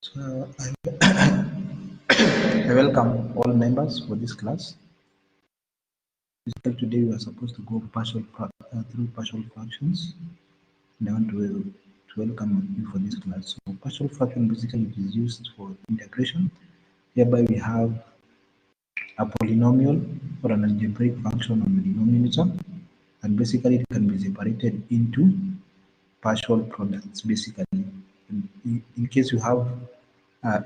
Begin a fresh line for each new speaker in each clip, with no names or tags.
So I welcome all members for this class. Today we are supposed to go through partial fractions, and I want to welcome you for this class. So partial fraction basically is used for integration, whereby we have a polynomial or an algebraic function on the denominator, and basically it can be separated into partial products. Basically, in case you have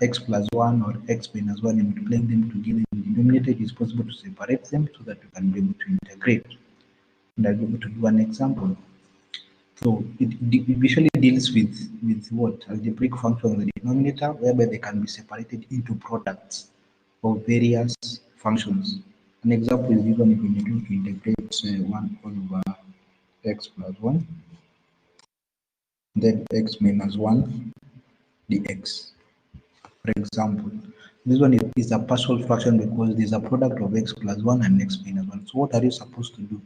x plus 1 or x minus 1 and multiplying them together in the denominator, it is possible to separate them so that you can be able to integrate. And I'll be able to do an example. So it usually deals with what? Algebraic functions in the denominator, whereby they can be separated into products of various functions. An example is given if we need to integrate 1 over x plus 1, then x minus 1 dx. For example, this one is a partial fraction because there's a product of x plus 1 and x minus 1. So what are you supposed to do?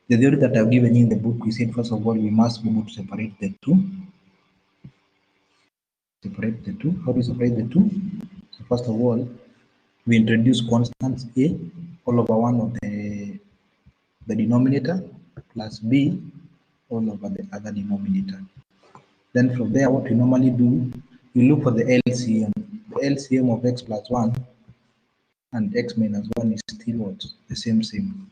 The theory that I've given you in the book, we said first of all, we must be able to separate the two. How do you separate the two? So first of all, we introduce constants a all over 1 of the denominator plus b all over the other denominator. Then from there, what we normally do, we look for the LCM. The LCM of x plus 1 and x minus 1 is still what? The same thing,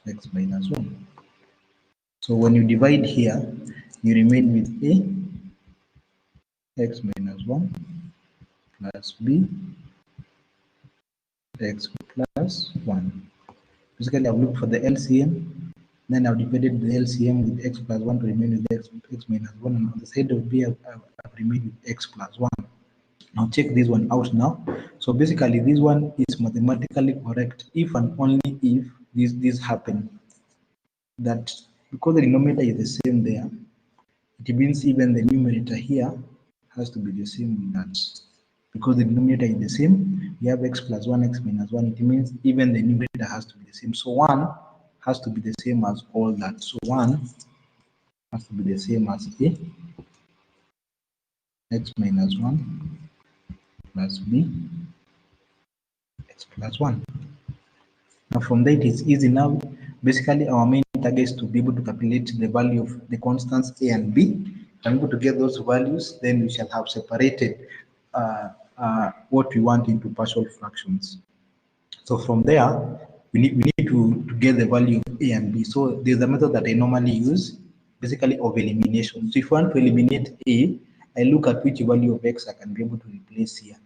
x minus 1. So when you divide here, you remain with a, x minus 1 plus b, x plus 1. Basically, I've looked for the LCM, then I've divided the LCM with x plus 1 to remain with x minus 1, and on the side of b, I've remained with x plus 1. Now check this one out now. So basically, this one is mathematically correct if and only if this happen. That because the denominator is the same there, it means even the numerator here has to be the same with that. Because the denominator is the same, we have x plus 1, x minus 1, it means even the numerator has to be the same. So 1 has to be the same as all that. So 1 has to be the same as a, x minus 1 plus b, x plus 1. Now from there, it is easy now. Basically, our main target is to be able to calculate the value of the constants a and b. If I'm able to get those values, then we shall have separated what we want into partial fractions. So from there, we need to get the value of a and b. So there's a method that I normally use, basically of elimination. So if I want to eliminate a, I look at which value of x I can be able to replace here.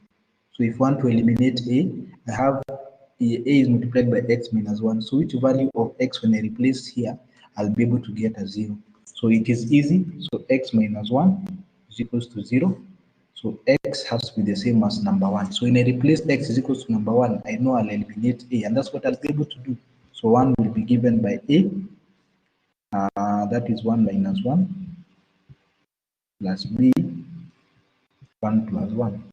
So if I want to eliminate a, I have a is multiplied by x minus 1. So which value of x when I replace here, I'll be able to get a 0. So it is easy. So x minus 1 is equals to 0. So x has to be the same as number 1. So when I replace x is equals to number 1, I know I'll eliminate a, and that's what I'll be able to do. So 1 will be given by a. That is 1 minus 1 plus b, 1 plus 1.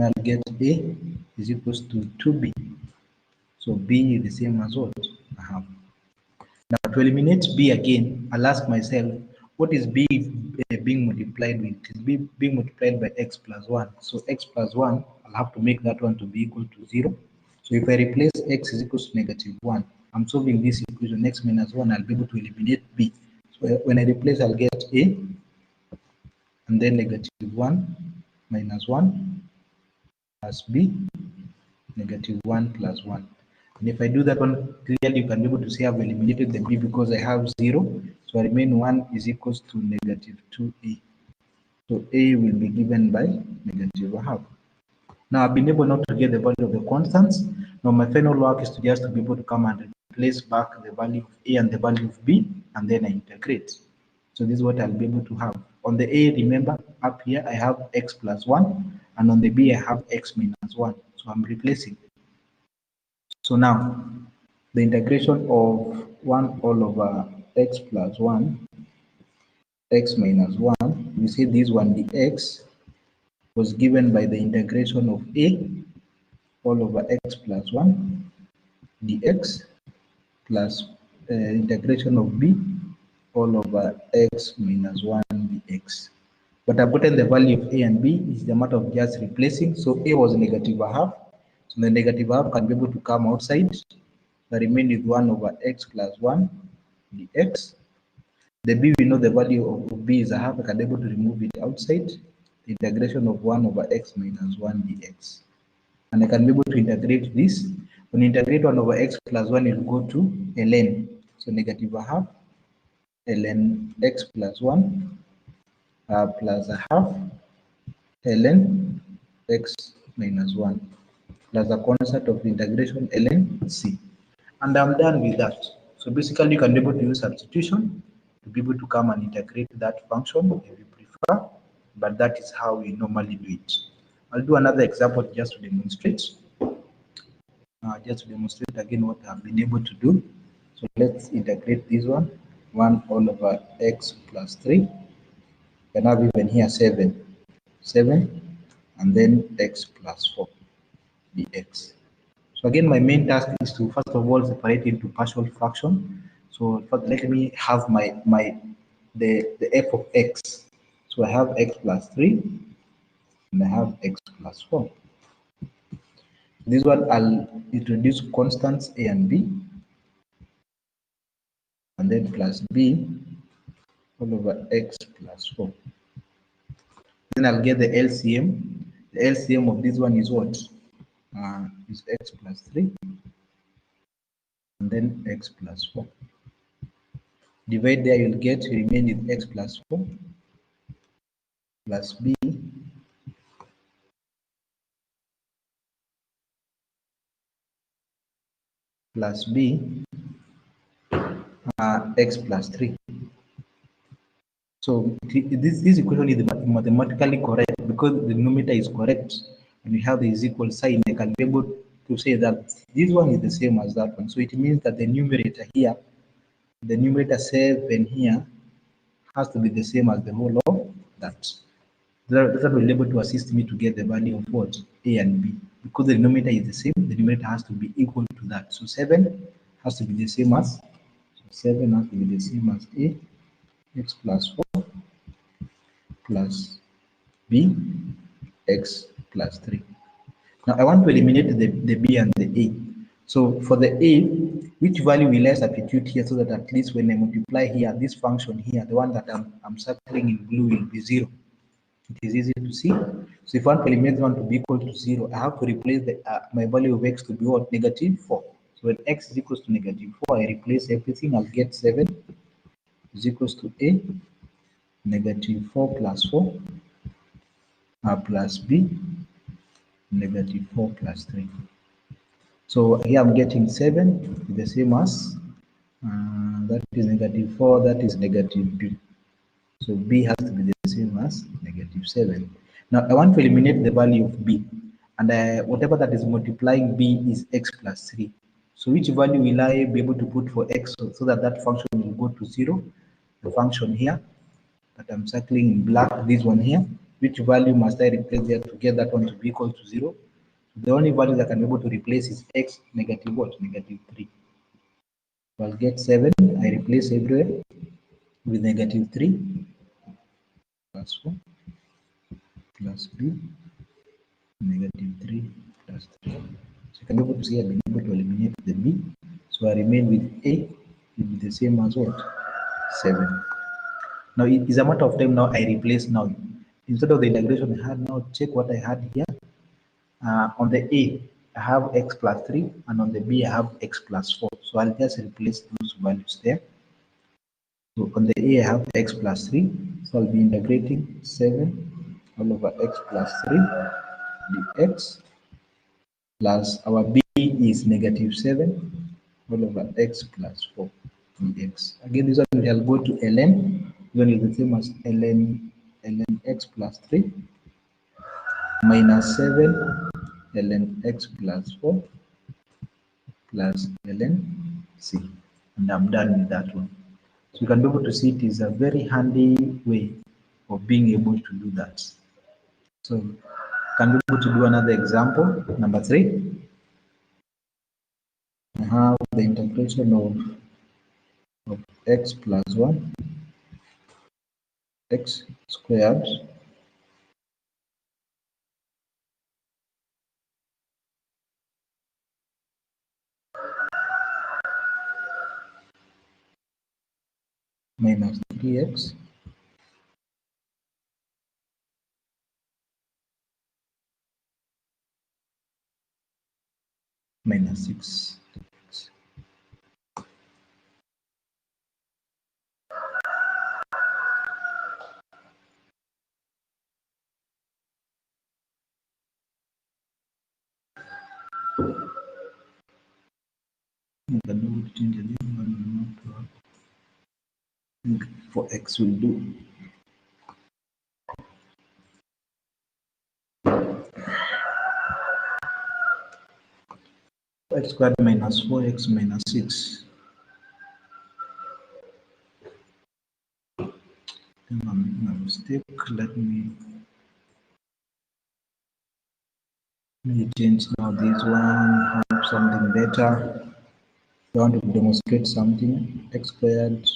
I'll get a is equals to 2b. So b is the same as what I have. Now to eliminate b again, I'll ask myself, what is b being multiplied with? It is b being multiplied by x plus 1. So x plus 1, I'll have to make that one to be equal to 0. So if I replace x is equals to negative 1, I'm solving this equation, x minus 1, I'll be able to eliminate b. So when I replace, I'll get a, and then negative 1 minus 1 plus b, negative 1 plus 1. And if I do that one, clearly you can be able to say I've eliminated the b because I have 0. So I remain 1 is equals to negative 2a. So a will be given by negative half. Now I've been able not to get the value of the constants. Now my final work is to just to be able to come and replace back the value of a and the value of b, and then I integrate. So this is what I'll be able to have. On the a, remember, up here I have x plus 1, and on the b I have x minus 1. So I'm replacing. So now the integration of 1 all over x plus 1, x minus 1, we see this one, the x, was given by the integration of a all over x plus 1 dx plus integration of b all over x minus 1 dx. but I've gotten the value of a and b. Is the matter of just replacing. So a was negative a half, so the negative half can be able to come outside. The remaining is 1 over x plus 1 dx. The b, we know the value of b is a half. I can be able to remove it outside. The integration of 1 over x minus 1 dx. And I can be able to integrate this. When you integrate 1 over x plus 1, it will go to ln. So negative a half ln x plus 1 plus a half ln x minus 1 plus the constant of the integration ln c. And I'm done with that. So basically, you can be able to use substitution to be able to come and integrate that function if you prefer, but that is how we normally do it. I'll do another example just to demonstrate. Just to demonstrate again what I've been able to do. So let's integrate this one. 1 all over x plus 3. Can have even here 7. 7 and then x plus 4 dx. So again, my main task is to first of all separate into partial fraction. So first, let me have the f of x. So I have x plus 3 and I have x plus 4. This one I'll introduce constants a and b, and then plus b all over x plus 4. Then I'll get the LCM. The LCM of this one is what? Is x plus 3 and then x plus 4. Divide there, you'll get remain with x plus 4 plus b plus b x plus 3. So this equation is mathematically correct because the denominator is correct and we have the is equal sign. I can be able to say that this one is the same as that one. So it means that the numerator here, the numerator 7 here has to be the same as the whole of that. That will be able to assist me to get the value of what? A and B. Because the denominator is the same, the numerator has to be equal to that. So 7 has to be the same as, so 7 has to be the same as A, x plus 4 plus B, x plus 3. Now I want to eliminate the B and the A. So for the A, which value will I substitute here so that at least when I multiply here, this function here, the one that I'm circling in blue will be 0. It is easy to see. So if I want to eliminate one to be equal to 0, I have to replace my value of x to be what? Negative 4. So when x is equals to negative 4, I replace everything. I'll get 7 is equals to A, negative 4 plus 4, plus B, negative 4 plus 3. So here I'm getting 7, the same as, that is negative 4, that is negative B. So B has to be the same as negative 7. Now I want to eliminate the value of B, and whatever that is multiplying B is x plus 3. So which value will I be able to put for x so that that function will go to 0? The function here that I'm circling in black, this one here, which value must I replace there to get that one to be equal to 0? The only value that I can be able to replace is x negative what? Negative 3. So I'll get 7, I replace everywhere with negative 3 plus 4 plus b negative 3 plus 3. So you can be able to see I've been able to eliminate the b. So I remain with a, will be the same as what? 7. Now it is a matter of time now I replace now. Instead of the integration I had, now check what I had here. On the a, I have x plus 3, and on the b, I have x plus 4. So I'll just replace those values there. So on the a, I have x plus 3. So I'll be integrating 7 all over x plus 3 dx plus our b is negative 7 all over x plus 4 dx. Again, this one will go to ln. This one is the same as ln x plus 3 minus 7 ln x plus 4 plus ln c. And I'm done with that one. So you can be able to see it is a very handy way of being able to do that. So can be able to do another example, number 3. I have the integration of x plus 1 x squared minus 3x minus 6. You can do change this one for x will do. X squared minus 4x minus 6. I think I'm making a mistake. Let me change now this one, have something better. I want to demonstrate something. X squared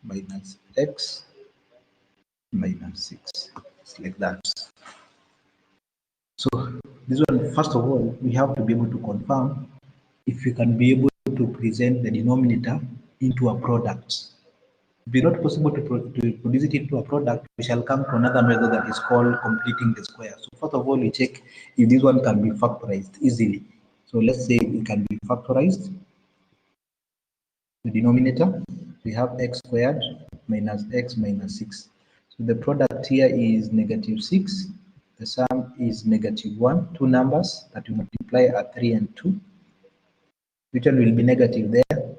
minus x minus 6. It's like that. So this one, first of all, we have to be able to confirm if we can be able to present the denominator into a product. If it's not possible to produce it into a product, we shall come to another method that is called completing the square. So first of all, we check if this one can be factorized easily. So let's say it can be factorized. The denominator, we have x squared minus x minus 6. So the product here is negative 6. The sum is negative 1. Two numbers that you multiply are 3 and 2. Which one will be negative there?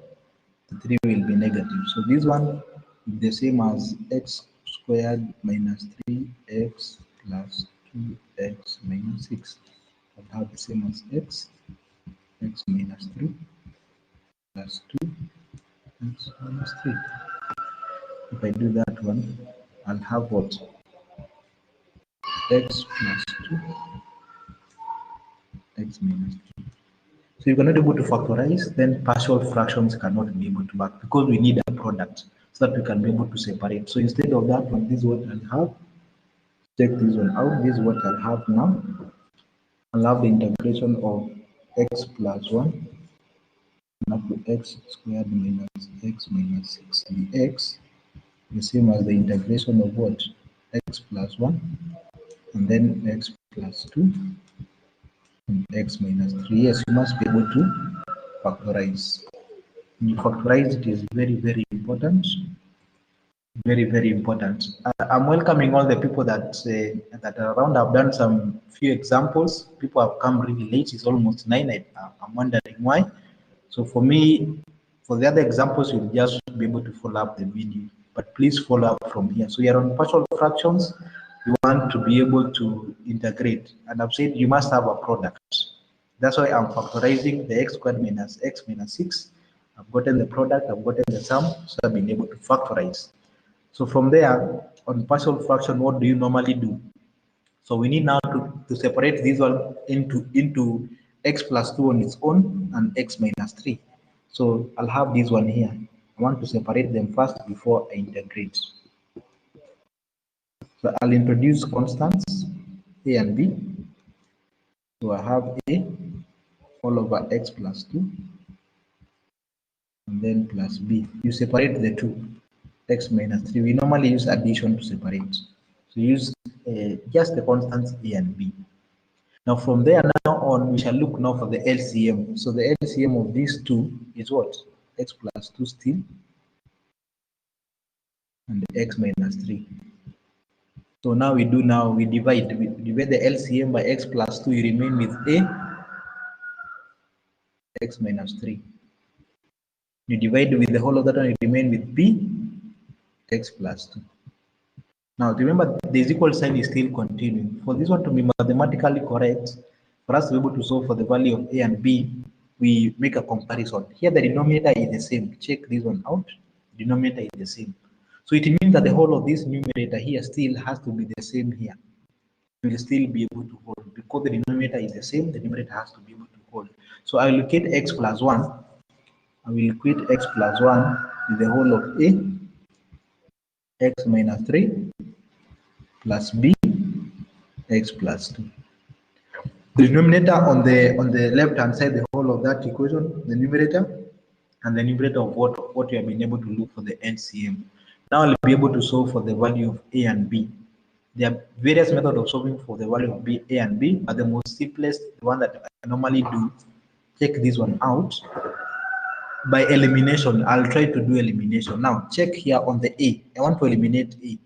The 3 will be negative. So this one is the same as x squared minus 3x plus 2x minus 6. I'll have the same as x minus 3 plus 2 x minus 3. If I do that one, I'll have what? X plus 2 x minus 3. So if you're not able to factorize, then partial fractions cannot be able to work because we need a product so that we can be able to separate. So instead of that one, this is what I'll have. Take this one out. This is what I'll have now. I'll have the integration of x plus 1 up to x squared minus x minus 6 dx, the same as the integration of what? X plus 1 and then x plus 2 and x minus 3. Yes, you must be able to factorize. When you factorize, it is very, very important. Very, very important. I'm welcoming all the people that that are around. I've done some few examples. People have come really late. It's almost 9. I'm wondering why. So for me, for the other examples, you'll just be able to follow up the video. But please follow up from here. So you're on partial fractions. You want to be able to integrate. And I've said you must have a product. That's why I'm factorizing the x squared minus x minus 6. I've gotten the product, I've gotten the sum, so I've been able to factorize. So from there, on partial fraction, what do you normally do? So we need now to separate this one into x plus 2 on its own and x minus 3. So I'll have this one here. I want to separate them first before I integrate. So I'll introduce constants, a and b. So I have a all over x plus 2 and then plus b. You separate the two, x minus 3. We normally use addition to separate. So use just the constants a and b. Now from there now on, we shall look now for the LCM. So the LCM of these two is what? X plus 2 still and the x minus 3. So now we divide the LCM by x plus 2, you remain with a, x minus 3. You divide with the whole of that one, you remain with b, x plus 2. Now remember, the equal sign is still continuing. For this one to be mathematically correct, for us to be able to solve for the value of a and b, we make a comparison. Here the denominator is the same. Check this one out. The denominator is the same. So it means that the whole of this numerator here still has to be the same here. We will still be able to hold because the denominator is the same. The numerator has to be able to hold. So I will equate x plus 1. I will equate x plus 1 with the whole of a, x minus 3 plus b, x plus 2. The denominator on the left hand side, the whole of that equation, the numerator, and the numerator of what you have been able to look for the LCM. Now I'll be able to solve for the value of A and B. There are various methods of solving for the value of B, A and B, but the most simplest, the one that I normally do, take this one out. By elimination, I'll try to do elimination. Now check here on the A. I want to eliminate A.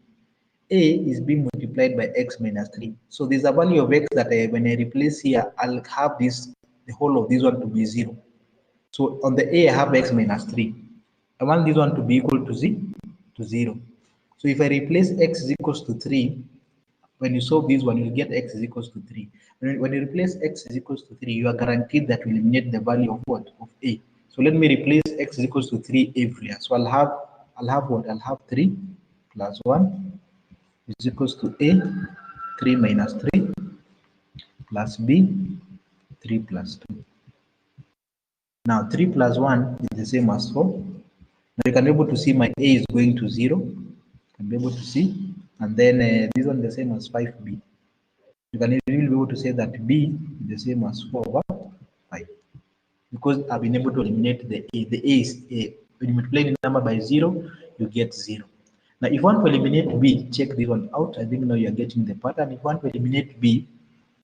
A is being multiplied by x minus 3. So there's a value of x that when I replace here, I'll have this, the whole of this one to be 0. So on the A, I have x minus 3. I want this one to be equal to 0. So if I replace x is equals to 3, when you solve this one, you'll get x is equals to 3. When you replace x is equals to 3, you are guaranteed that you eliminate the value of what? Of A. So let me replace x is equals to 3 everywhere. So I'll have what? I'll have 3 plus 1 is equals to A, 3 minus 3 plus B, 3 plus 2. Now 3 plus 1 is the same as 4. Now you can be able to see my A is going to 0. You can be able to see. And then this one the same as 5B. You can really be able to say that B is the same as 4 over 5. Because I've been able to eliminate the A. The A is A. When you multiply the number by 0, you get 0. Now if you want to eliminate B, check this one out. I think now you're getting the pattern. If you want to eliminate B,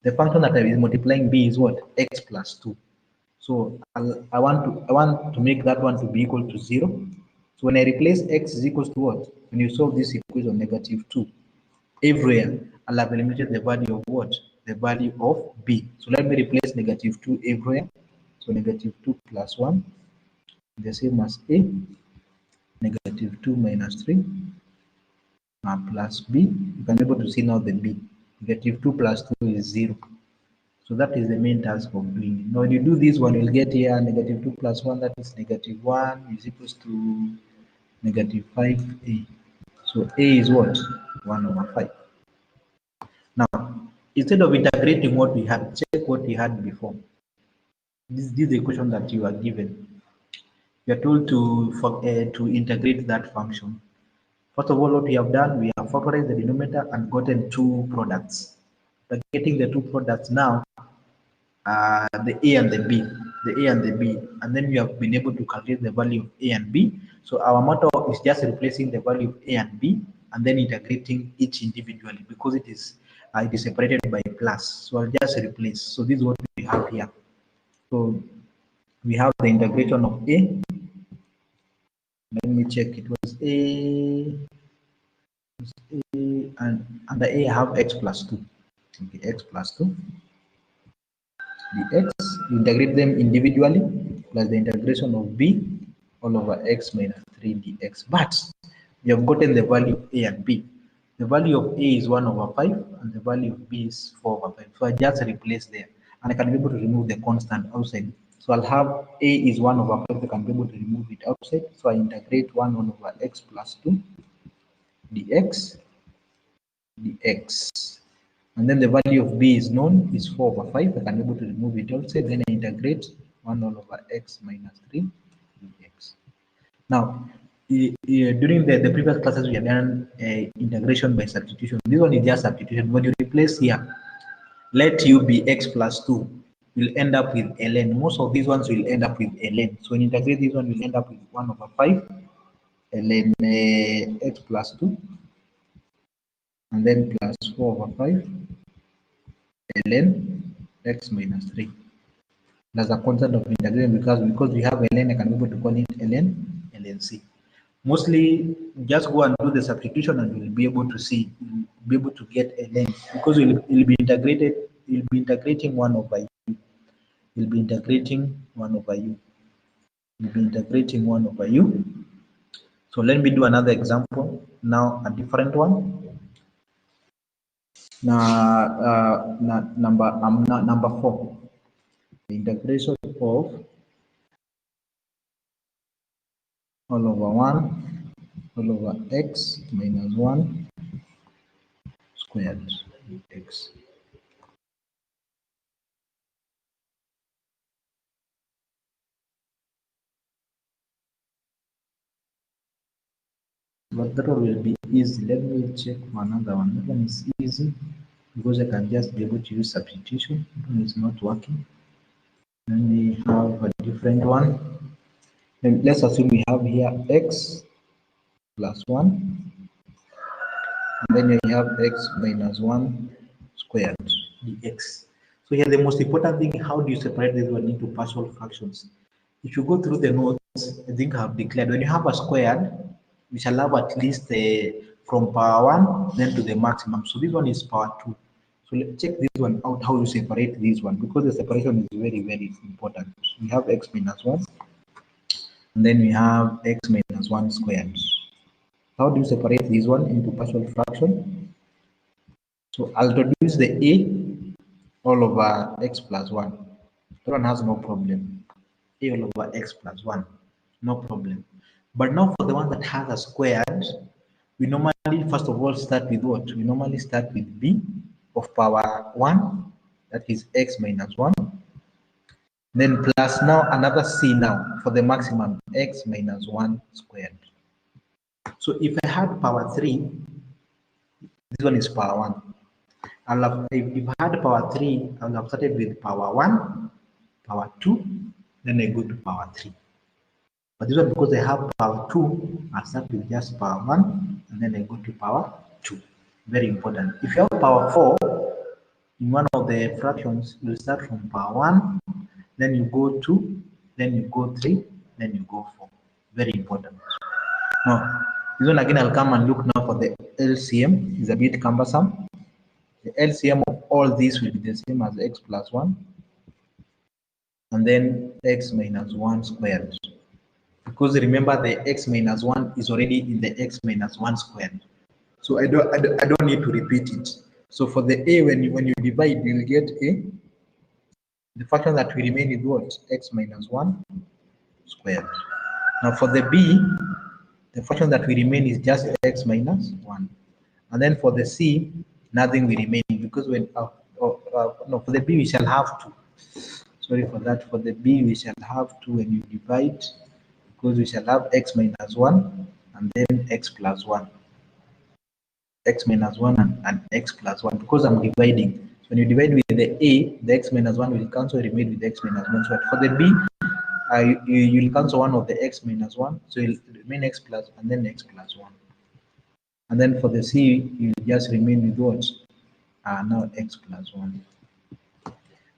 the function that is multiplying B is what? X plus 2. So I want to make that one to be equal to 0. So when I replace x is equals to what? When you solve this equation, negative 2, everywhere I'll have eliminated the value of what? The value of B. So let me replace negative 2 everywhere. So negative 2 plus 1, the same as A, negative 2 minus 3, plus B. You can be able to see now the B. Negative 2 plus 2 is 0. So that is the main task of doing it. Now when you do this one, you'll get here negative 2 plus 1, that is negative 1 is equals to negative 5A. So A is what? 1 over 5. Now, instead of integrating what we had, check what we had before. This is the equation that you are given. You are told to integrate that function. First of all, what we have done, we have factorized the denominator and gotten two products. By getting the two products now, the A and the B, and then we have been able to calculate the value of A and B. So our motto is just replacing the value of A and B and then integrating each individually because it is separated by plus. So I'll just replace. So this is what we have here. So we have the integration of A. Let me check. It was A, and under A I have x plus 2. Okay, x plus 2. The x, you integrate them individually, plus the integration of b all over x minus 3 dx. But you have gotten the value of a and b. The value of a is 1 over 5, and the value of b is 4 over 5. So I just replace there, and I can be able to remove the constant outside. So I'll have a is 1 over 5, I can be able to remove it outside. So I integrate 1 over x plus 2 dx. And then the value of b is known, is 4 over 5. I can be able to remove it outside. Then I integrate 1 all over x minus 3 dx. Now, during the previous classes, we have done integration by substitution. This one is just substitution. When you replace here, let u be x plus 2, will end up with ln. Most of these ones will end up with ln. So when you integrate this one, will end up with 1 over 5 ln x plus 2, and then plus 4 over 5 ln x minus 3. That's a constant of integration because we have ln, I can be able to call it ln c. Mostly just go and do the substitution and you'll be able to see, you'll be able to get ln because you'll be integrating 1 over u. You'll be integrating 1 over u. You'll be integrating 1 over u. So let me do another example now, a different one. Now, number 4. The integration of all over 1 all over x minus 1 squared x. But that one will be easy. Let me check another one. That one is easy because I can just be able to use substitution. That one is not working. Then we have a different one. And let's assume we have here x plus 1, and then you have x minus 1 squared dx. So here the most important thing, how do you separate this one into partial fractions? If you go through the notes, I think I have declared when you have a squared, we shall have at least from power 1 then to the maximum. So this one is power 2. So let's check this one out, how you separate this one, because the separation is very, very important. We have x minus 1, and then we have x minus 1 squared. How do you separate this one into partial fraction? So I'll introduce the a all over x plus 1. That one has no problem. A all over x plus 1, no problem. But now for the one that has a squared, we normally first of all start with what? We normally start with b of power 1, that is x minus 1. Then plus now another c now for the maximum, x minus 1 squared. So if I had power 3, this one is power 1. If I had power 3, I would have started with power 1, power 2, then I go to power 3. But this one, because I have power 2, I start with just power 1, and then I go to power 2. Very important. If you have power 4, in one of the fractions, you start from power 1, then you go 2, then you go 3, then you go 4. Very important. Now, this one again, I'll come and look now for the LCM. It's a bit cumbersome. The LCM of all these will be the same as x plus 1, and then x minus 1 squared. Because remember, the x minus 1 is already in the x minus 1 squared. So I don't need to repeat it. So for the a, when you divide, you'll get a. The fraction that will remain is what? X minus 1 squared. Now for the b, the fraction that will remain is just x minus 1. And then for the c, nothing will remain, because when no, for the b we shall have 2. Sorry for that. For the b we shall have 2 when you divide, because we shall have x minus 1 and then x plus 1. X minus 1 and x plus 1, because I'm dividing. So when you divide with the a, the x minus 1 will cancel, remain with x minus 1. So for the b, you'll cancel one of the x minus 1, so it'll remain x plus and then x plus 1. And then for the c, you'll just remain with what? Now x plus 1.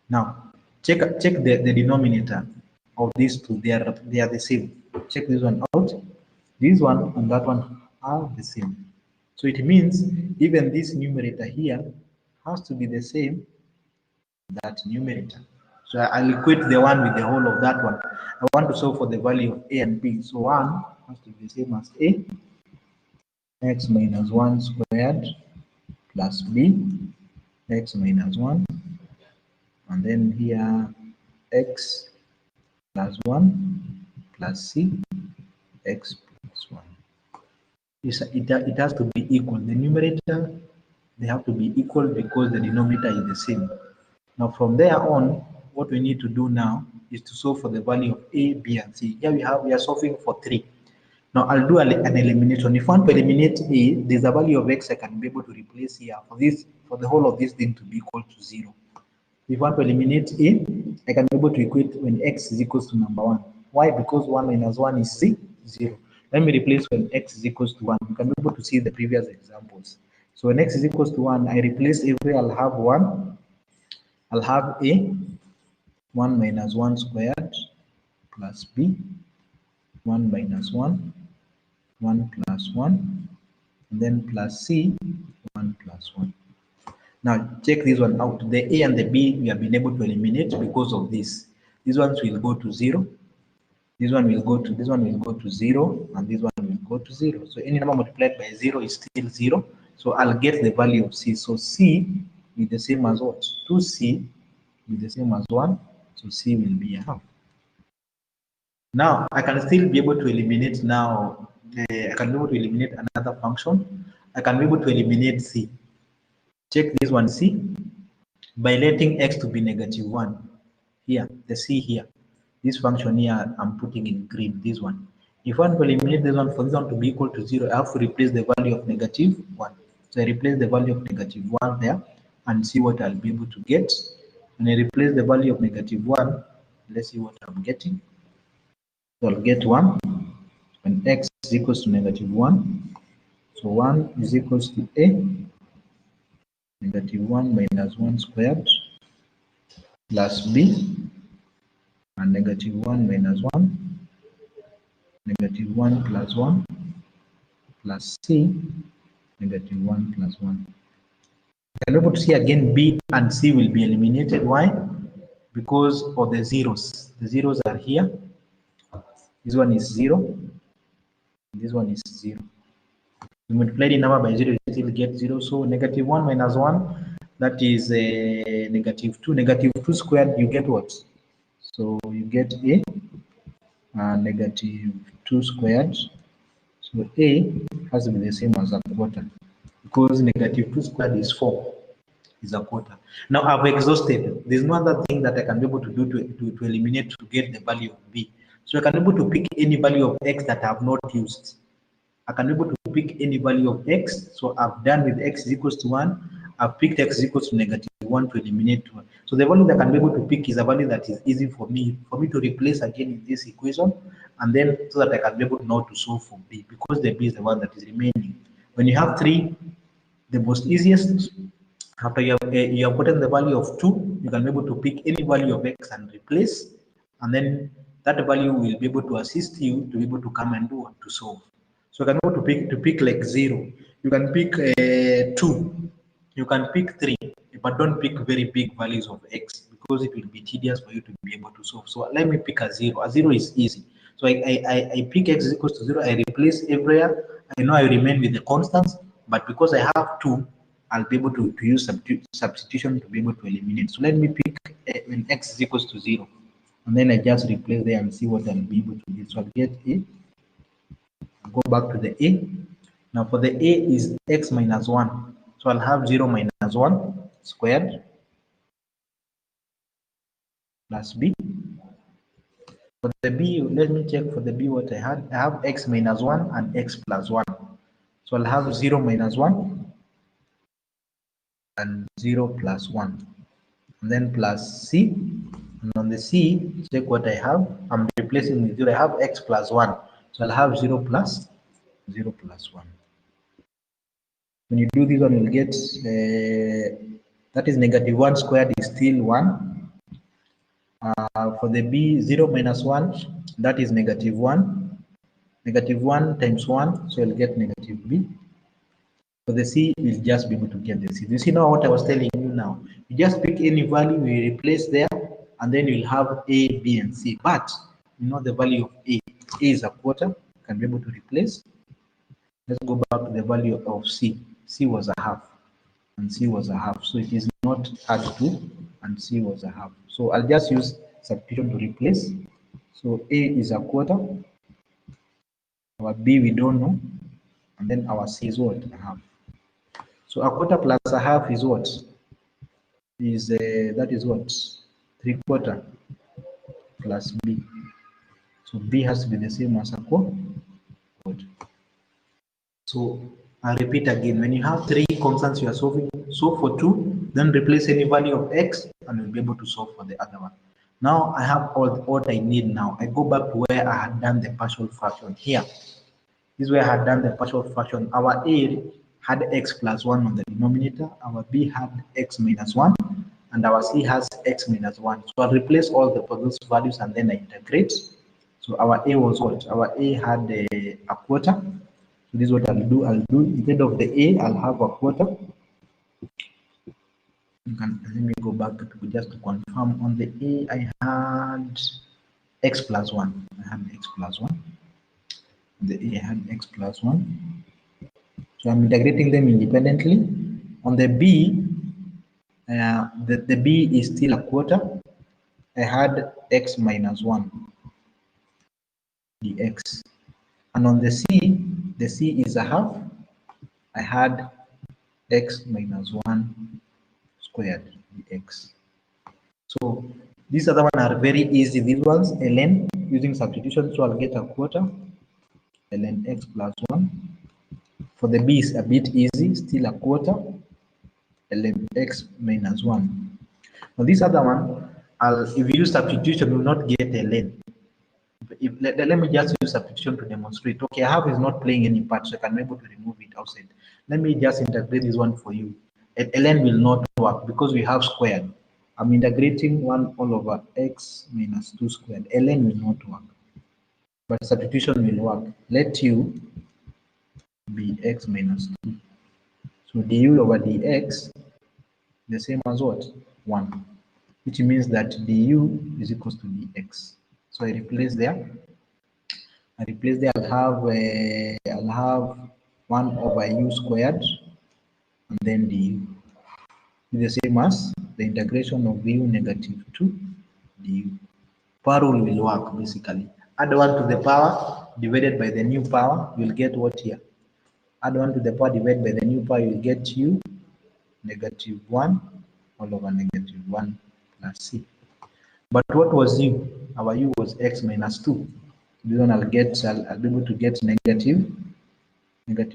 Now check the denominator of these two. They are the same. Check this one out. This one and that one are the same. So it means even this numerator here has to be the same that numerator. So I'll equate the one with the whole of that one. I want to solve for the value of a and b. So 1 has to be the same as a, x minus 1 squared plus b, x minus 1, and then here x plus 1 plus c, x plus 1. It has to be equal. The numerator, they have to be equal because the denominator is the same. Now from there on, what we need to do now is to solve for the value of a, b, and c. Here we are solving for 3. Now I'll do an elimination. If I want to eliminate a, there's a value of x I can be able to replace here for the whole of this thing to be equal to 0. If I want to eliminate a, I can be able to equate when x is equals to number 1. Why? Because 1 minus 1 is 0. Let me replace when x is equals to 1. You can be able to see the previous examples. So when x is equals to 1, I replace every, I'll have 1. I'll have a 1 minus 1 squared plus b 1 minus 1, 1 plus 1, and then plus c 1 plus 1. Now check this one out. The a and the b we have been able to eliminate because of this. These ones will go to 0. This one will go to 0, and this one will go to 0. So any number multiplied by 0 is still 0. So I'll get the value of c. So c is the same as what? 2c is the same as 1. So c will be a half. Now I can still be able to eliminate now. I can be able to eliminate another function. I can be able to eliminate c. Check this one, c, by letting x to be negative 1. Here, the c here. This function here, I'm putting in green, this one. If I want to eliminate this one, for this one to be equal to 0, I have to replace the value of negative 1. So I replace the value of negative 1 there and see what I'll be able to get. When I replace the value of negative 1, let's see what I'm getting. So I'll get 1 when x is equals to negative 1. So 1 is equals to a, negative 1 minus 1 squared, plus b, and negative 1 minus 1, negative 1 plus 1, plus c, negative 1 plus 1. You can be able to see again b and c will be eliminated. Why? Because of the zeros. The zeros are here. This one is 0. This one is 0. You multiply the number by 0, you still get 0. So negative 1 minus 1, that is negative 2. Negative 2 squared, you get what? So you get a, negative 2 squared. So a has to be the same as a quarter, because negative 2 squared is 4, is a quarter. Now I've exhausted. There's no other thing that I can be able to do to eliminate to get the value of b. So I can be able to pick any value of x that I have not used. I can be able to pick any value of x. So I've done with x is equals to 1. I've picked x is equals to negative 1 to eliminate 1. So the value that I can be able to pick is a value that is easy for me to replace again in this equation, and then so that I can be able now to solve for b, because the b is the one that is remaining. When you have 3, the most easiest, after you have gotten the value of 2, you can be able to pick any value of x and replace, and then that value will be able to assist you to be able to come and do to solve. So you can be able to pick like 0. You can pick 2. You can pick 3, but don't pick very big values of x, because it will be tedious for you to be able to solve. So let me pick a 0. A 0 is easy. So I pick x is equals to 0. I replace everywhere. I know I remain with the constants, but because I have 2, I'll be able to use substitution to be able to eliminate. So let me pick when x is equals to 0, and then I just replace there and see what I'll be able to get. So I'll get a. Go back to the a. Now for the a is x minus 1. So I'll have 0 minus 1 squared plus b. For the b, let me check for the b what I had. I have x minus 1 and x plus 1. So I'll have 0 minus 1 and 0 plus 1. And then plus c. And on the c, check what I have. I'm replacing with 0. I have x plus 1. So I'll have 0 plus 1. When you do this one, you'll get that is negative 1 squared is still 1. For the b, 0 minus 1, that is negative 1. Negative 1 times 1, so you'll get negative b. For the c, you'll just be able to get the c. You see now what I was telling you now? You just pick any value, you replace there, and then you'll have a, b, and c. But you know the value of a. A is a quarter, you can be able to replace. Let's go back to the value of c. C was a half, and c was a half. So it is not add 2, and c was a half. So I'll just use substitution to replace. So a is a quarter, our b we don't know, and then our c is what? A half. So a quarter plus a half is what? Is that is what? 3/4 plus b. So b has to be the same as a quarter. So I repeat again, when you have 3 constants you are solving, solve for 2, then replace any value of x, and you'll be able to solve for the other one. Now I have all what I need now. I go back to where I had done the partial fraction here. This is where I had done the partial fraction. Our a had x plus 1 on the denominator, our b had x minus 1, and our c has x minus 1. So I'll replace all for those values and then I integrate. So our a was what? Our a had a quarter. So this is what I'll do. Instead of the a, I'll have a quarter. Let me go back to just to confirm. On the a, I had x plus 1. I had x plus 1. The a had x plus 1. So I'm integrating them independently. On the b, the b is still a quarter. I had x minus 1 dx. And on the c is a half. I had x minus 1 squared dx. So these other ones are very easy. These ones, ln using substitution, so I'll get a quarter, ln x plus 1. For the b is a bit easy, still a quarter, ln x minus 1. Now this other one, if you use substitution, you will not get ln. If let me just use substitution to demonstrate. Okay, half is not playing any part, so I can be able to remove it outside. Let me just integrate this one for you. Ln will not work because we have squared. I'm integrating 1 all over x minus 2 squared. Ln will not work, but substitution will work. Let u be x minus 2. So du over dx the same as what? 1, which means that du is equals to dx. So I replace there. I'll have 1 over u squared and then du. The same as the integration of u negative 2 du. Power rule will work basically. Add 1 to the power divided by the new power, you'll get what here? Add 1 to the power divided by the new power, you'll get u negative 1 all over negative 1 plus c. But what was u? Our u was x minus 2. Then I'll be able to get negative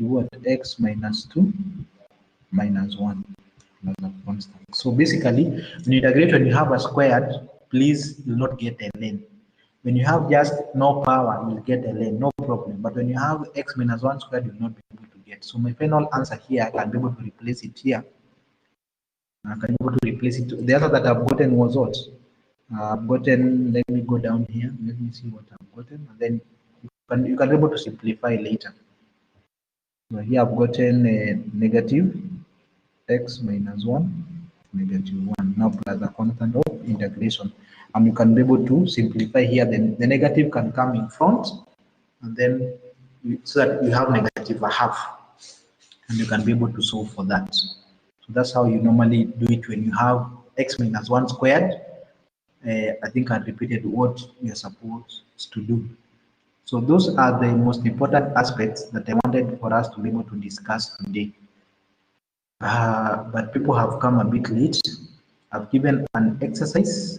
what? X minus 2 minus 1 plus a constant. So basically, when you integrate, when you have a squared, please you'll not get a ln. When you have just no power, you'll get a ln, no problem. But when you have x minus 1 squared, you'll not be able to get. So my final answer here, I can be able to replace it here. I can be able to replace it. The other that I've gotten was what? I've gotten, let me go down here. Let me see what I've gotten. And then you can be able to simplify later. So here I've gotten a negative x minus 1, negative 1, now plus a constant of integration. And you can be able to simplify here, then the negative can come in front, and then so that you have negative a half, and you can be able to solve for that. So that's how you normally do it when you have x minus 1 squared. I think I repeated what you're supposed to do. So those are the most important aspects that I wanted for us to be able to discuss today. But people have come a bit late. I've given an exercise